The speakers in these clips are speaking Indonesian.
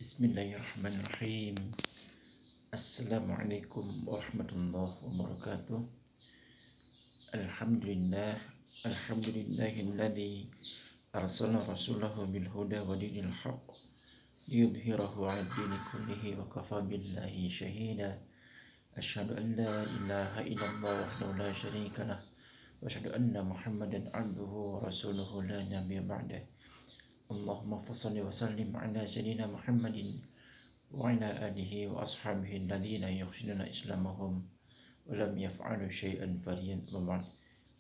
Bismillahirrahmanirrahim. Assalamualaikum warahmatullahi wabarakatuh. Alhamdulillah, alhamdulillahilladzi arsala rasulahu bil huda wa dinil haqq liyudhhirahu 'ala dini kullihi wa kafa billahi shahida. Asyhadu an la ilaha illallah wahdahu la syarika lah wa asyhadu anna Muhammadan 'abduhu wa rasuluhu la nabiyya ba'dah. Allahumma shalli wa sallim ala sayyidina Muhammadin wa ala alihi wa ashabihi alladhina yuhsinuna islamahum wa lam yaf'alu syai'an fariyan ba'd.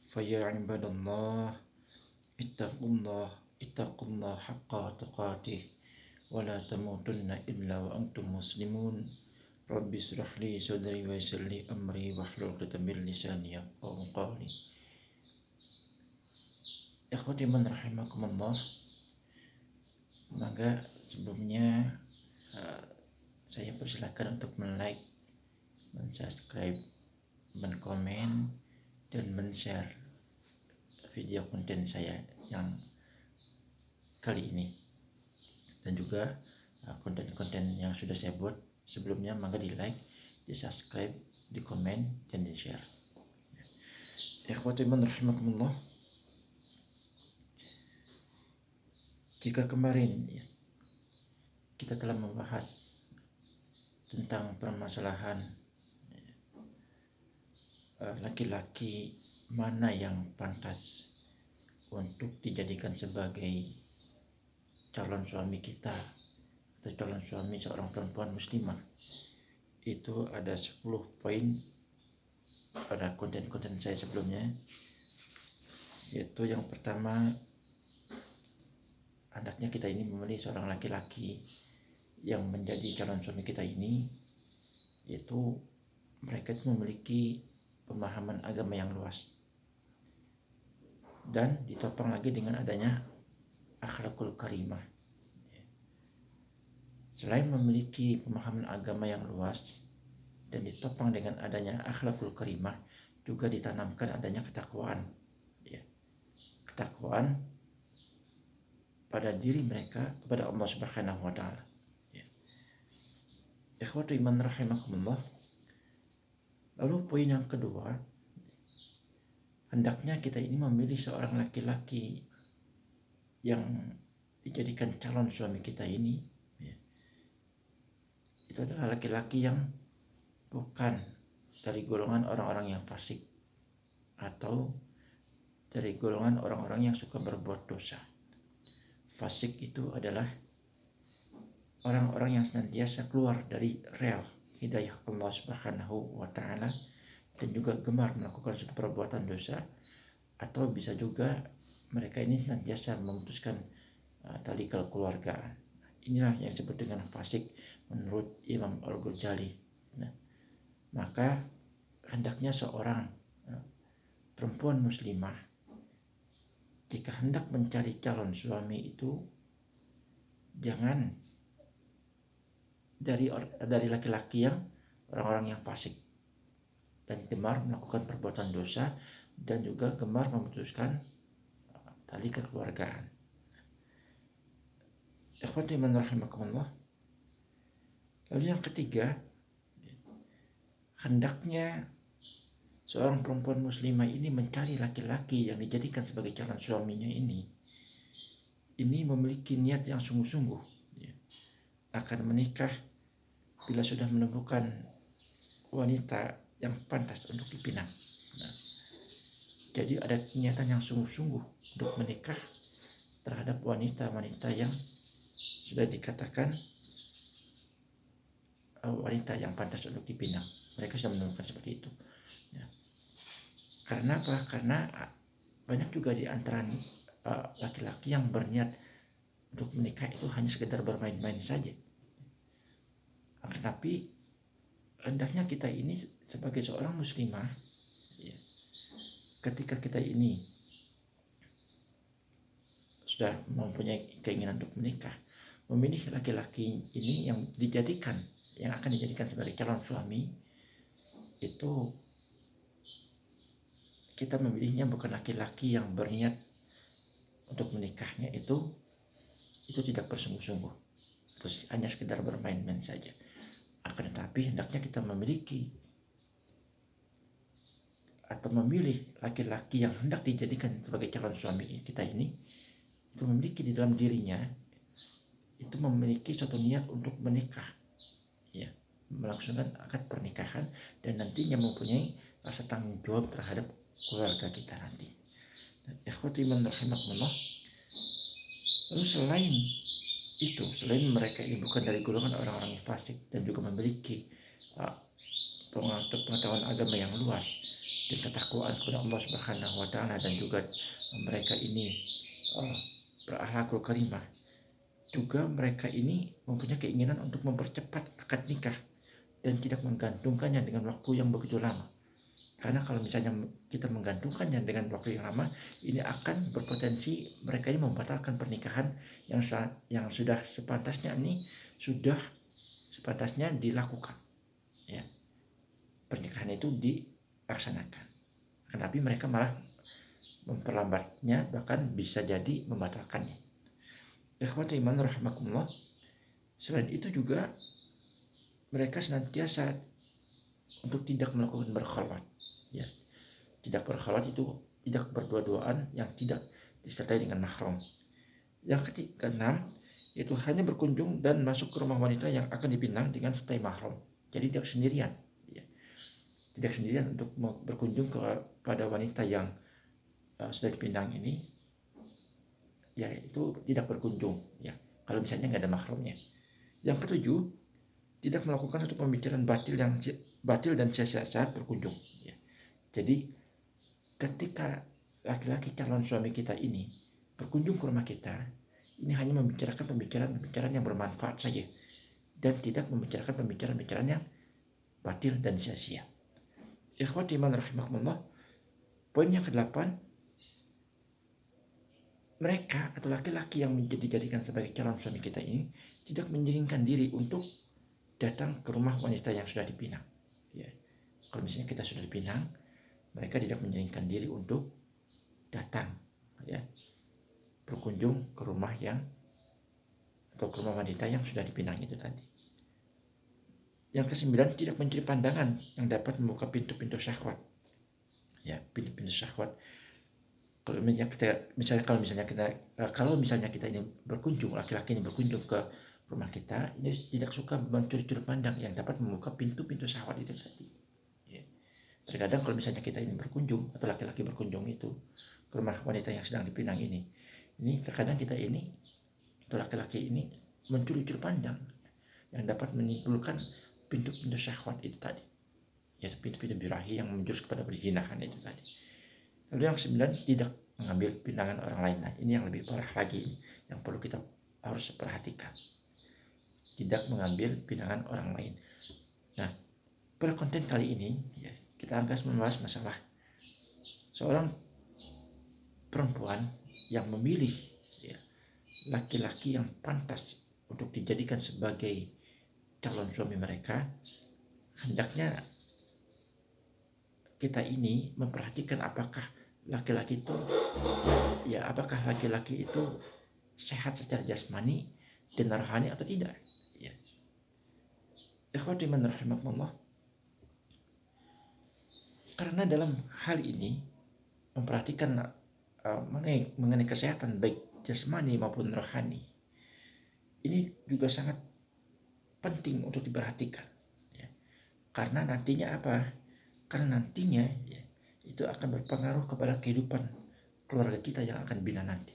Fa ya ibadallah ittaqullah haqqa tuqatih wa la tamutunna illa wa antum muslimun. Rabbi shrah li sadri wa yassir li amri wahlul 'uqdatam min lisani yafqahu qawli. Ikhwati man rahimakumullah. Maka sebelumnya saya persilakan untuk like, subscribe, komen, dan share video konten saya yang kali ini, dan juga konten-konten yang sudah saya buat sebelumnya. Maka di like, di subscribe, di komen, dan di share. Ikhwatiman rahimakumullah. Jika kemarin kita telah membahas tentang permasalahan laki-laki mana yang pantas untuk dijadikan sebagai calon suami kita atau calon suami seorang perempuan muslimah, itu ada 10 poin pada konten-konten saya sebelumnya. Yaitu yang pertama, hendaknya kita ini memilih seorang laki-laki yang menjadi calon suami kita ini, yaitu mereka itu memiliki pemahaman agama yang luas dan ditopang lagi dengan adanya akhlakul karimah. Selain memiliki pemahaman agama yang luas dan ditopang dengan adanya akhlakul karimah, juga ditanamkan adanya ketakwaan. Ketakwaan pada diri mereka kepada Allah Subhanahu wa taala. Ikhwatu iman rahimakumullah. Lalu poin yang kedua, hendaknya kita ini memilih seorang laki-laki yang dijadikan calon suami kita ini, itu adalah laki-laki yang bukan dari golongan orang-orang yang fasik atau dari golongan orang-orang yang suka berbuat dosa. Fasik itu adalah orang-orang yang senantiasa keluar dari rel hidayah Allah Subhanahu wa taala dan juga gemar melakukan suatu perbuatan dosa, atau bisa juga mereka ini senantiasa memutuskan tali kekeluargaan. Inilah yang disebut dengan fasik menurut Imam Al-Ghazali. Maka hendaknya seorang perempuan muslimah jika hendak mencari calon suami itu jangan dari laki-laki yang orang-orang yang fasik dan gemar melakukan perbuatan dosa dan juga gemar memutuskan tali kekeluargaan. Ikhwati man rahimakumullah. Lalu yang ketiga, hendaknya seorang perempuan muslimah ini mencari laki-laki yang dijadikan sebagai calon suaminya ini memiliki niat yang sungguh-sungguh akan menikah bila sudah menemukan wanita yang pantas untuk dipinang. Jadi ada niatan yang sungguh-sungguh untuk menikah terhadap wanita-wanita yang sudah dikatakan wanita yang pantas untuk dipinang. Mereka sudah menemukan seperti itu. Karena apa? Karena banyak juga di antara laki-laki yang berniat untuk menikah itu hanya sekedar bermain-main saja. Tetapi hendaknya kita ini sebagai seorang muslimah, ketika kita ini sudah mempunyai keinginan untuk menikah, memilih laki-laki ini yang akan dijadikan sebagai calon suami, itu kita memilihnya bukan laki-laki yang berniat untuk menikahnya itu tidak bersungguh-sungguh. atau hanya sekedar bermain-main saja. Akan tetapi hendaknya kita memiliki atau memilih laki-laki yang hendak dijadikan sebagai calon suami kita ini, itu memiliki di dalam dirinya itu memiliki suatu niat untuk menikah, ya, melangsungkan akad pernikahan dan nantinya mempunyai rasa tanggung jawab terhadap keluarga kita nanti. Ikhwati man rahimakumullah. Lalu selain mereka ini bukan dari golongan orang-orang yang fasik dan juga memiliki pengetahuan agama yang luas dan ketakwaan kepada Allah Subhanahu wa taala, dan juga mereka ini berakhlakul karimah, juga mereka ini mempunyai keinginan untuk mempercepat akad nikah dan tidak menggantungkannya dengan waktu yang begitu lama. Karena kalau misalnya kita menggantungkannya dengan waktu yang lama, ini akan berpotensi mereka ini membatalkan pernikahan yang sudah sepantasnya dilakukan. Ya, pernikahan itu dilaksanakan. Tetapi mereka malah memperlambatnya, bahkan bisa jadi membatalkannya. Ikhwati iman rahimakumullah. Selain itu juga mereka senantiasa untuk tidak melakukan berkhalwat, ya. Tidak berkhalwat itu tidak berdua-duaan yang tidak disertai dengan mahram. Yang keenam itu hanya berkunjung dan masuk ke rumah wanita yang akan dipinang dengan sertai mahram. Jadi tidak sendirian, ya. Tidak sendirian untuk berkunjung kepada wanita yang sudah dipinang ini, ya, itu tidak berkunjung, ya, kalau misalnya nggak ada mahramnya. Yang ketujuh, tidak melakukan satu pembicaraan batil dan sia-sia saat berkunjung, ya. Jadi ketika laki-laki calon suami kita ini berkunjung ke rumah kita, ini hanya membicarakan pembicaraan yang bermanfaat saja dan tidak membicarakan pembicaraan yang batil dan sia-sia. Ikhwati iman rahimakumullah. Poin yang ke-8, mereka atau laki-laki yang dijadikan sebagai calon suami kita ini tidak menyiringkan diri untuk datang ke rumah wanita yang sudah dipinang, ya. Kalau misalnya kita sudah dipinang, mereka tidak menyiringkan diri untuk datang, ya, berkunjung ke rumah wanita yang sudah dipinang itu tadi. Yang ke-9, tidak mencuri pandangan yang dapat membuka pintu-pintu syahwat, ya, pintu-pintu syahwat. Kalau misalnya kita ini berkunjung, laki-laki ini berkunjung ke rumah kita, ini tidak suka mencuri-curi pandang yang dapat membuka pintu-pintu syahwat itu tadi, ya. Terkadang kalau misalnya kita ini berkunjung atau laki-laki berkunjung itu ke rumah wanita yang sedang dipinang ini terkadang kita ini atau laki-laki ini mencuri-curi pandang yang dapat menimbulkan pintu-pintu syahwat itu tadi, yaitu pintu-pintu birahi yang menjurus kepada perzinahan itu tadi. Lalu yang 9, tidak mengambil pinangan orang lain. Nah, ini yang lebih parah lagi, yang perlu kita harus perhatikan. Tidak mengambil pinangan orang lain. Nah, pada konten kali ini, ya, kita akan membahas masalah seorang perempuan yang memilih, ya, laki-laki yang pantas untuk dijadikan sebagai calon suami mereka. Hendaknya kita ini memperhatikan apakah laki-laki itu sehat secara jasmani dan rohani atau tidak, ya. Ikhwati man rahimakumullah. Karena dalam hal ini memperhatikan mengenai kesehatan baik jasmani maupun rohani, ini juga sangat penting untuk diperhatikan, ya. Karena nantinya ya, itu akan berpengaruh kepada kehidupan keluarga kita yang akan bina nanti.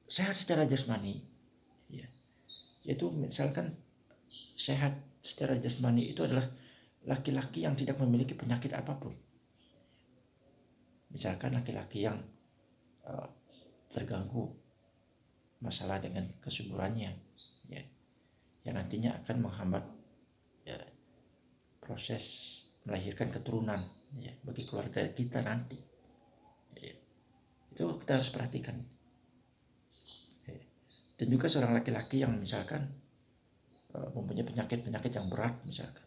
Sehat secara jasmani, ya, yaitu misalkan sehat secara jasmani itu adalah laki-laki yang tidak memiliki penyakit apapun. Misalkan laki-laki yang terganggu masalah dengan kesuburannya, ya, yang nantinya akan menghambat, ya, proses melahirkan keturunan, ya, bagi keluarga kita nanti, ya. Itu kita harus perhatikan, ya. Dan juga seorang laki-laki yang misalkan mempunyai penyakit yang berat, misalkan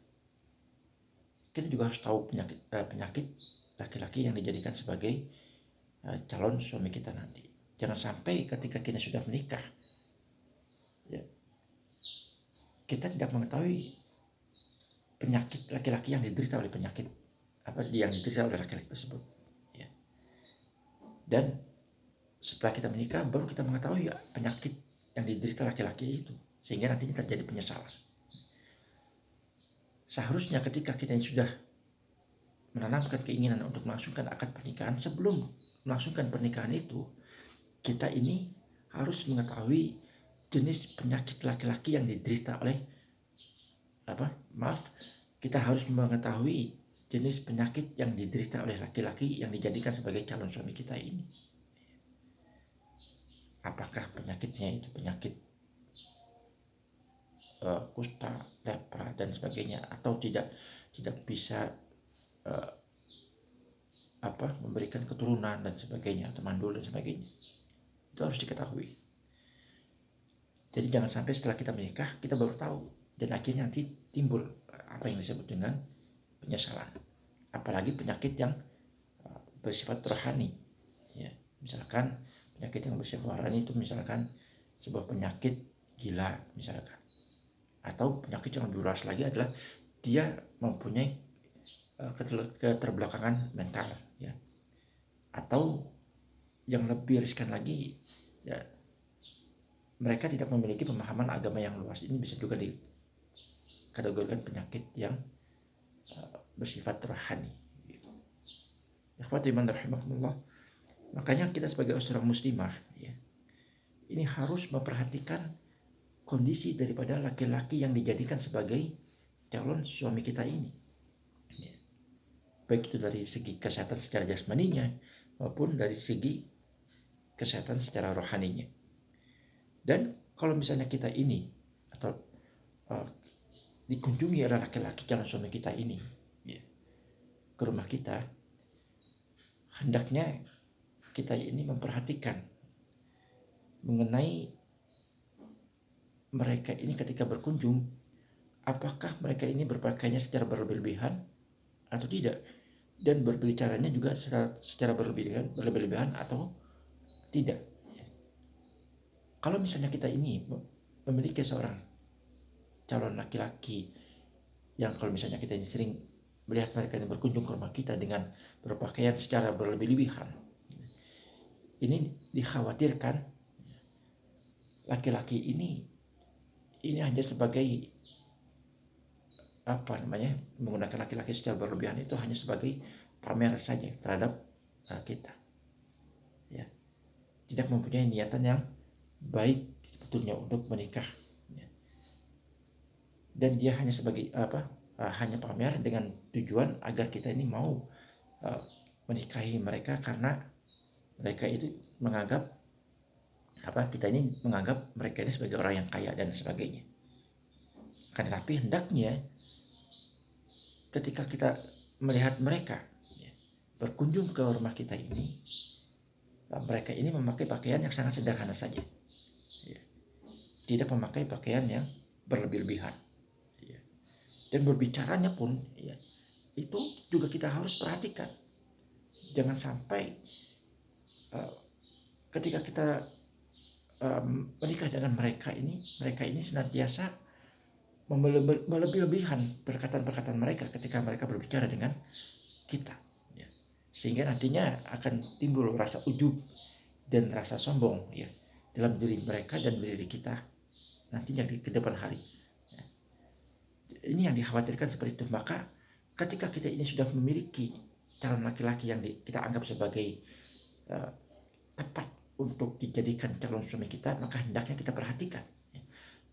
kita juga harus tahu penyakit laki-laki yang dijadikan sebagai calon suami kita nanti. Jangan sampai ketika kita sudah menikah, kita tidak mengetahui penyakit laki-laki yang diderita oleh penyakit yang diderita oleh laki-laki tersebut. Ya. Dan setelah kita menikah baru kita mengetahui penyakit yang diderita laki-laki itu, sehingga nantinya terjadi penyesalan. Seharusnya ketika kita sudah menanamkan keinginan untuk melangsungkan akad pernikahan, sebelum melangsungkan pernikahan itu, kita ini harus mengetahui jenis penyakit laki-laki yang diderita oleh kita harus mengetahui jenis penyakit yang diderita oleh laki-laki yang dijadikan sebagai calon suami kita ini. Apakah penyakitnya itu penyakit kusta, lepra dan sebagainya, atau tidak bisa memberikan keturunan dan sebagainya, atau mandul dan sebagainya. Itu harus diketahui. Jadi jangan sampai setelah kita menikah kita baru tahu dan akhirnya nanti timbul apa yang disebut dengan penyesalan. Apalagi penyakit yang bersifat rohani. Ya, misalkan penyakit yang bersifat rohani itu misalkan sebuah penyakit gila misalkan. Atau penyakit yang lebih luas lagi adalah dia mempunyai keterbelakangan mental, ya. Atau yang lebih riskan lagi, ya, mereka tidak memiliki pemahaman agama yang luas. Ini bisa juga dikategorikan penyakit yang bersifat rohani. Ikhwati iman rahimakumullah. Makanya kita sebagai seorang muslimah, ya, ini harus memperhatikan kondisi daripada laki-laki yang dijadikan sebagai calon suami kita ini, ya. Baik itu dari segi kesehatan secara jasmaninya maupun dari segi kesehatan secara rohaninya. Dan kalau misalnya kita ini atau dikunjungi oleh laki-laki calon suami kita ini, ya, ke rumah kita, hendaknya kita ini memperhatikan mengenai mereka ini ketika berkunjung, apakah mereka ini berpakaiannya secara berlebihan atau tidak, dan berbicaranya juga secara berlebihan atau tidak. Kalau misalnya kita ini memiliki seorang calon laki-laki yang kalau misalnya kita ini sering melihat mereka yang berkunjung ke rumah kita dengan berpakaian secara berlebihan, ini dikhawatirkan laki-laki ini hanya sebagai menggunakan laki-laki secara berlebihan itu hanya sebagai pamer saja terhadap kita, ya, tidak mempunyai niatan yang baik sebetulnya untuk menikah, ya. Dan dia hanya sebagai hanya pamer dengan tujuan agar kita ini mau menikahi mereka, karena mereka itu menganggap kita ini menganggap mereka ini sebagai orang yang kaya dan sebagainya. Tetapi hendaknya ketika kita melihat mereka, ya, berkunjung ke rumah kita ini, mereka ini memakai pakaian yang sangat sederhana saja, ya. Tidak memakai pakaian yang berlebih-lebihan, ya. Dan berbicaranya pun, ya, itu juga kita harus perhatikan. Jangan sampai ketika kita menikah dengan mereka ini senantiasa melebih-lebihkan perkataan-perkataan mereka ketika mereka berbicara dengan kita, ya. Sehingga nantinya akan timbul rasa ujub dan rasa sombong, ya, dalam diri mereka dan diri kita nantinya di kedepan hari, ya. Ini yang dikhawatirkan seperti itu. Maka ketika kita ini sudah memiliki calon laki-laki yang kita anggap sebagai tepat untuk dijadikan calon suami kita, maka hendaknya kita perhatikan, ya,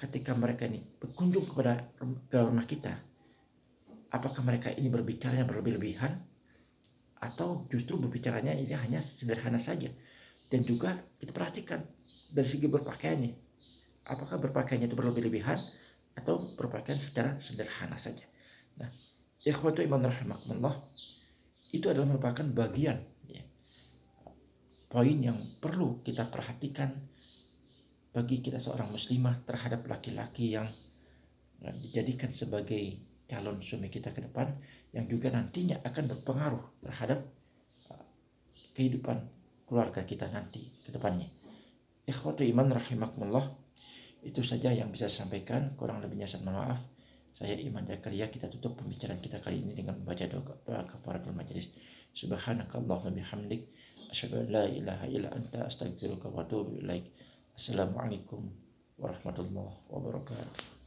ketika mereka ini berkunjung ke rumah kita, apakah mereka ini berbicaranya berlebihan atau justru berbicaranya ini hanya sederhana saja. Dan juga kita perhatikan dari segi berpakaiannya, apakah berpakaiannya itu berlebihan atau berpakaian secara sederhana saja. Nah, ikhwatu iman rahimakumullah, itu adalah merupakan bagian, ya, poin yang perlu kita perhatikan bagi kita seorang muslimah terhadap laki-laki yang dijadikan sebagai calon suami kita ke depan, yang juga nantinya akan berpengaruh terhadap kehidupan keluarga kita nanti ke depannya. Ikhwatu iman rahimakumullah, Itu saja yang bisa saya sampaikan, kurang lebihnya saya mohon maaf. Saya Iman Zakaria, kita tutup pembicaraan kita kali ini dengan membaca doa kafaratul majelis. Subhanakallahumma bihamdik, asyhadu an la ilaha illa anta, astaghfiruka wa atubu ilaik. Assalamualaikum warahmatullahi wabarakatuh.